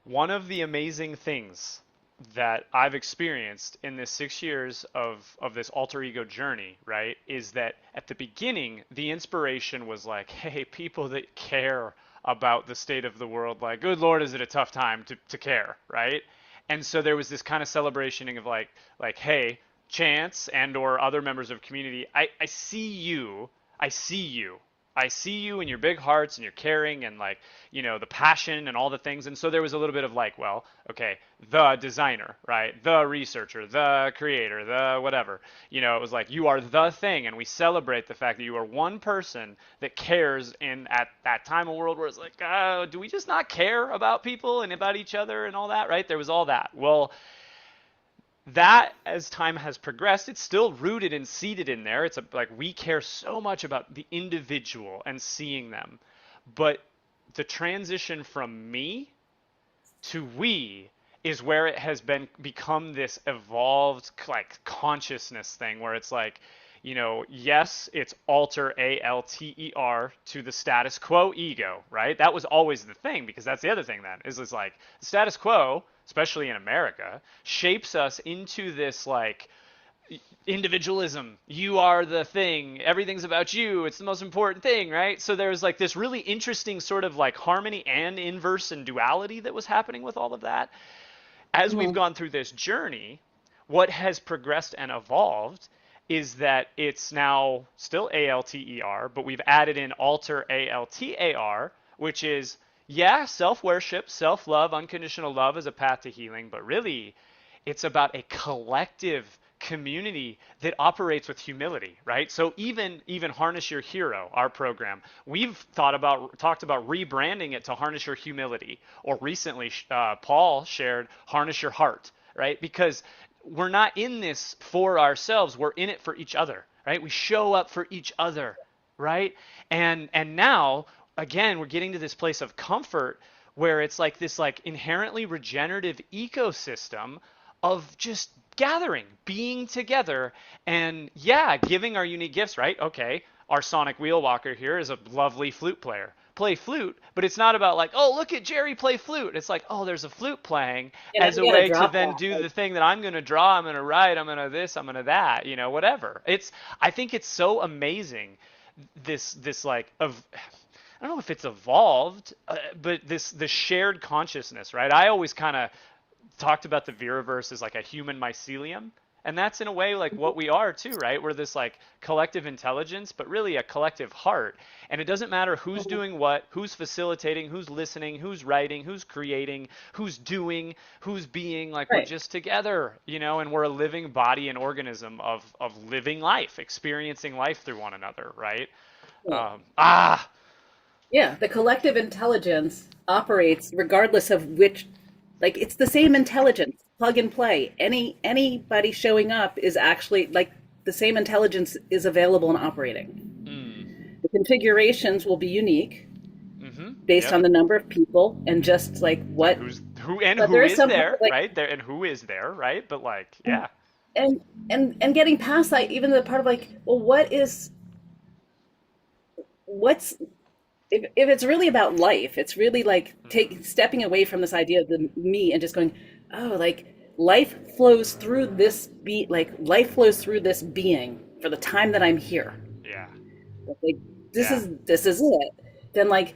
One of the amazing things that I've experienced in this 6 years of this alter ego journey, right, is that at the beginning, the inspiration was like, hey, people that care about the state of the world, like, good Lord, is it a tough time to care, right? And so there was this kind of celebration of hey, Chance and or other members of community, I see you, I see you. I see you in your big hearts and your caring and the passion and all the things. And so there was a little bit of like, well, okay, the designer, right? The researcher, the creator, the whatever. It was like you are the thing, and we celebrate the fact that you are one person that cares in at that time of world where it's like, do we just not care about people and about each other and all that, right? There was all that. Well, that as time has progressed, it's still rooted and seated in there. Like we care so much about the individual and seeing them. But the transition from me to we is where it has become this evolved like consciousness thing where it's like, yes, it's alter ALTER to the status quo ego, right? That was always the thing, because that's the other thing then is it's like the status quo, especially in America, shapes us into this like individualism. You are the thing. Everything's about you. It's the most important thing, right? So there's like this really interesting sort of like harmony and inverse and duality that was happening with all of that. As we've Mhm. gone through this journey, what has progressed and evolved is that it's now still ALTER, but we've added in alter ALTAR, which is, yeah, self worship, self love, unconditional love is a path to healing, but really it's about a collective community that operates with humility, right? So even Harness Your Hero, our program, we've talked about rebranding it to Harness Your Humility, or recently Paul shared Harness Your Heart, right? Because we're not in this for ourselves, we're in it for each other, right? We show up for each other, right? And now again, we're getting to this place of comfort where it's like this like inherently regenerative ecosystem of just gathering, being together, and yeah, giving our unique gifts, right? Okay, our sonic wheel walker here is a lovely flute player. Play flute, but it's not about like, oh, look at Geri play flute. It's like, oh, there's a flute playing And as I'm a gonna way to drop then that. do Like, the thing that I'm going to draw, I'm going to write, I'm going to this, I'm going to that, whatever. I think it's so amazing this like of I don't know if it's evolved, but this shared consciousness, right? I always kind of talked about the Viraverse as like a human mycelium. And that's in a way like what we are too, right? We're this like collective intelligence, but really a collective heart. And it doesn't matter who's mhm. doing what, who's facilitating, who's listening, who's writing, who's creating, who's doing, who's being. Like we're Right. just together, and we're a living body and organism of living life, experiencing life through one another, right? Yeah. Ah, Yeah, the collective intelligence operates regardless of which, like it's the same intelligence, plug and play. Anybody showing up is actually like the same intelligence is available and operating. mm, The configurations will be unique based yep. on the number of people and just like And what, but who there is is some part there, like right? There and who is there, right? But like, and yeah. and getting past that, even the part of like, well, what's if it's really about life, it's really like Mm, take stepping away from this idea of the me and just going, oh, like life flows through this like life flows through this being for the time that I'm here. yeah. Like Yeah. this is it. Then like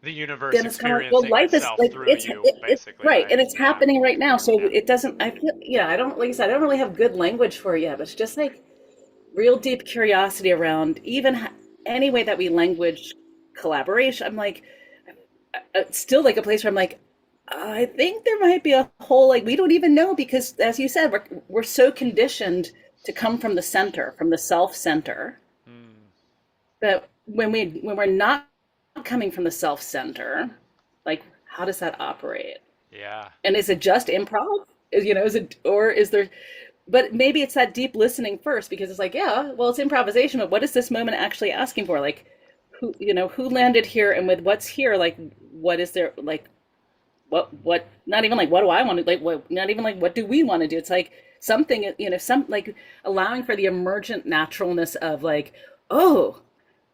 The universe then it's kind of like, well, experiencing life is itself like through you, it's basically, right, and right? it's Yeah. happening right now. So Yeah. it doesn't. I feel yeah. I don't like I said. I don't really have good language for it yet. But it's just like real deep curiosity around even any way that we language collaboration. I'm like it's still like a place where I'm like, I think there might be a whole like we don't even know because as you said, we're so conditioned to come from the center, from the self center, Mm, that when we're not coming from the self center, like how does that operate? yeah. And is it just improv? Is it or is there? But maybe it's that deep listening first because it's like, yeah, well, it's improvisation, but what is this moment actually asking for? Like, who landed here and with what's here? Like, what is there? Like, what not even like what do I want to like what not even like what do we want to do, it's like something some like allowing for the emergent naturalness of like, oh,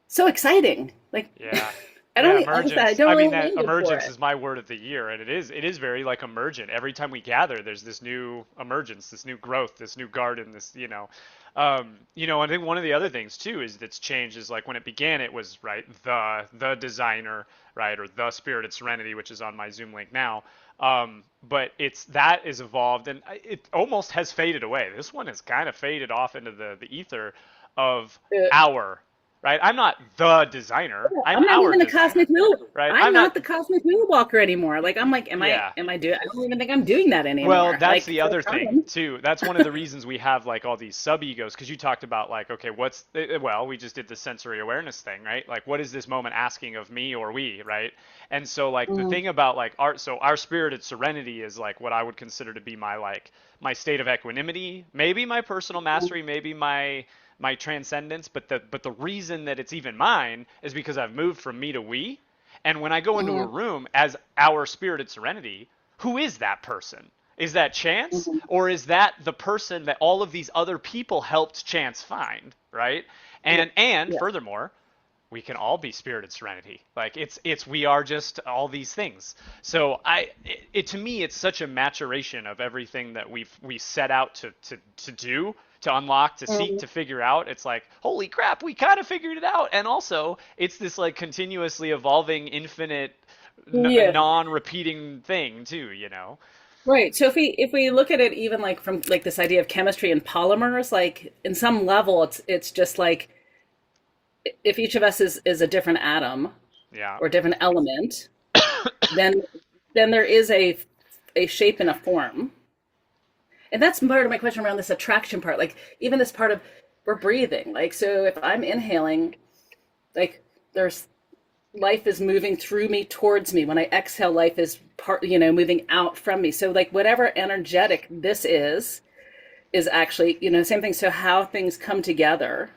so exciting, like Yeah. I Yeah, don't, like I said, I emergence. don't I really mean, have that language for emergence it. is my word of the year, and it is very like emergent. Every time we gather, there's this new emergence, this new growth, this new garden, I think one of the other things too is that's changed is like when it began, it was right the designer, right, or the spirited serenity, which is on my Zoom link now. But it's that is evolved, and it almost has faded away. This one has kind of faded off into the ether of Uh, our, right? I'm not the designer. I'm I'm not our even the designer, cosmic wheel. right? I'm I'm not. not the cosmic wheel walker anymore. Like I'm like, Yeah. am I doing? I don't even think I'm doing that Well, anymore. that's Like the for other thing some, too. That's one of the reasons we have like all these sub egos because you talked about like, okay, well, we just did the sensory awareness thing, right? Like, what is this moment asking of me or we, right? And so like the mm, thing about like art, so our spirited serenity is like what I would consider to be my state of equanimity, maybe my personal mastery, maybe my transcendence, but the reason that it's even mine is because I've moved from me to we. And when I go into a mm, room as our spirited serenity, who is that person? Is that Chance? mm, Or is that the person that all of these other people helped Chance find, right? yeah, And yeah. furthermore, we can all be spirited serenity. Like it's we are just all these things. So to me it's such a maturation of everything that we set out to do, to unlock, to seek, Mm, to figure out. It's like, holy crap, we kind of figured it out. And also, it's this like continuously evolving, infinite, yeah. non-repeating thing too. Right. So if we look at it even like from like this idea of chemistry and polymers, like in some level, it's just like if each of us is a different atom Yeah. or a different element, then there is a shape and a form. And that's part of my question around this attraction part. Like even this part of we're breathing. Like so if I'm inhaling, like there's life is moving through me towards me. When I exhale, life is moving out from me. So like whatever energetic this is actually, same thing. So how things come together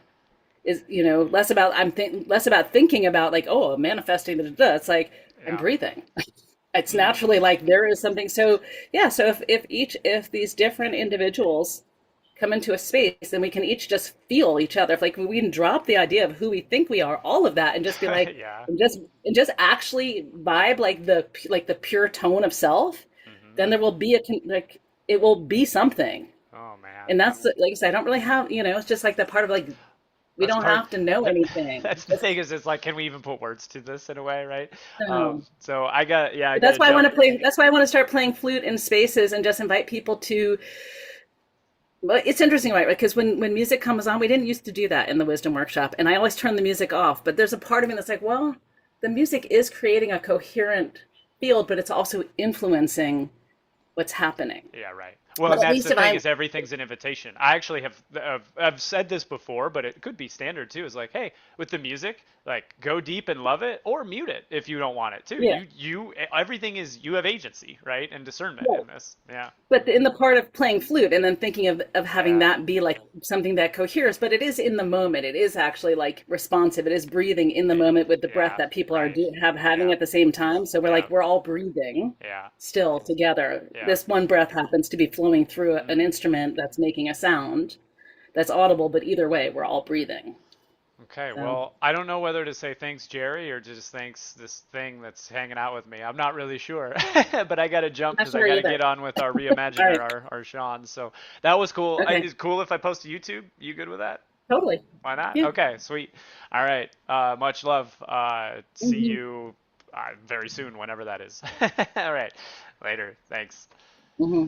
is, less about thinking about like, oh, I'm manifesting. Da, da, da. It's like I'm Yeah. breathing. It's Mm. naturally like there is something. So yeah. So if these different individuals come into a space, then we can each just feel each other. If like we can drop the idea of who we think we are, all of that, and just be like, Yeah. and just actually vibe like the pure tone of self, Hmm. then there will be like it will be something. Oh man. And that's like I said, I don't really have, it's just like that part of like we That's don't part. have to know That, anything. that's the Just thing is, it's like, can we even put words to this in a way, right? know. So I But got that's to why I want jump. to play. That's why I want to start playing flute in spaces and just invite people to. Well, it's interesting, right? Because when music comes on, we didn't used to do that in the wisdom workshop, and I always turn the music off. But there's a part of me that's like, well, the music is creating a coherent field, but it's also influencing what's happening. Yeah, right. Well, But and at that's least the if thing I'm is everything's an invitation. I actually have said this before, but it could be standard too. Is like, hey, with the music, like go deep and love it, or mute it if you don't want it too. yeah. You everything is you have agency, right, and discernment Yeah. in this. Yeah, But in the part of playing flute and then thinking of having yeah, that be like something that coheres, but it is in the moment. It is actually like responsive. It is breathing in the moment with the breath yeah, that people are right, having yeah, at the same time. So yeah, we're all breathing yeah, still together. yeah. This one breath happens to be flowing through an Mm. instrument that's making a sound that's audible, but either way, we're all breathing. Okay, So well, I don't know whether to say thanks, Jerry, or just thanks this thing that's hanging out with me. I'm not really sure, but I got to I'm jump not because I sure got to either. get on with our All reimaginer, right. our Sean. So that was cool. Okay. Is it cool if I post to YouTube? You good with that? Totally. Why not? Yeah. Okay, sweet. All right. Much love. See Hmm. you very soon, whenever that is. All right. Later. Thanks. Hmm.